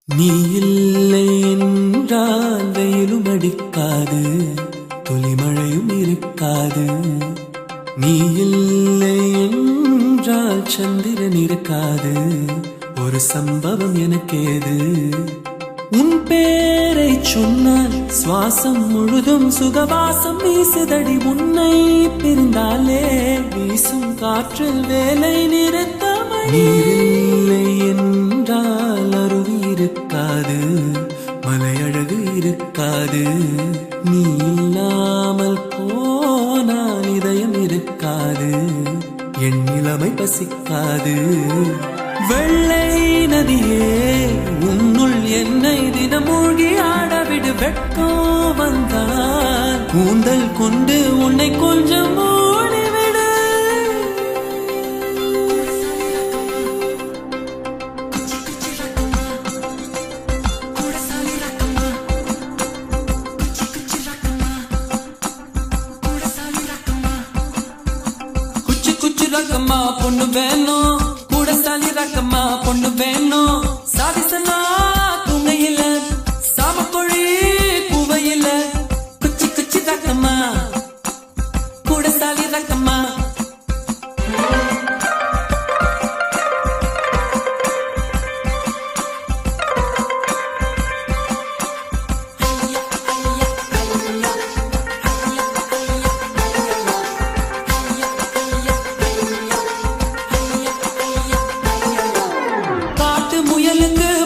நீ இல்லை என்றால் வெயிலும் அடிக்காது, துளிமழையும் இருக்காது. நீ இல்லை என்றால் சந்திரன் இருக்காது, ஒரு சம்பவம் எனக்கேது. உன் பேரை சொன்னால் சுவாசம் முழுதும் சுகவாசம் வீசுதடி. உன்னை பிரிந்தாலே வீசும் காற்றில் வேலை நிறுத்தம். நீரில்லை என்றால் அருவி இருக்காது, மலையழகு இருக்காது. நீ இல்லாமல் போனால் இதயம் இருக்காது, என் நிலைமை பசிக்காது. வெள்ளை நதியே உன்னுள் என்னை தினம் மூழ்கி ஆடவிடு. வெட்கம் வந்தால் கூந்தல் கொண்டு உன்னை கொஞ்சம் மூடிவிடு. குச்சி குச்சி ரக்கம்மா பொண்ணு வேணும், கூட சாலி ரக்கம்மா பொண்ணு வேணும். சாதிசனா தூங்கையில சாமக்கொழி கூவையில. குச்சி குச்சி ரக்கம்மா கூட சாலி ரக்கம்மா.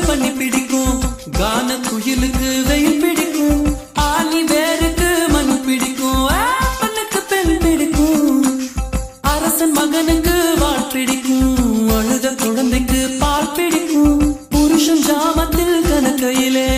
பண்ணி பிடிக்கும், கான குயிலுக்கு வெயில் பிடிக்கும். ஆலி வேருக்கு மண் பிடிக்கும், ஆப்பனுக்கு பெண் பிடிக்கும். அரசன் மகனுக்கு வாள் பிடிக்கும், அழுத குழந்தைக்கு பால் பிடிக்கும். புருஷன் ஜாமத்தில் கணக்கையிலே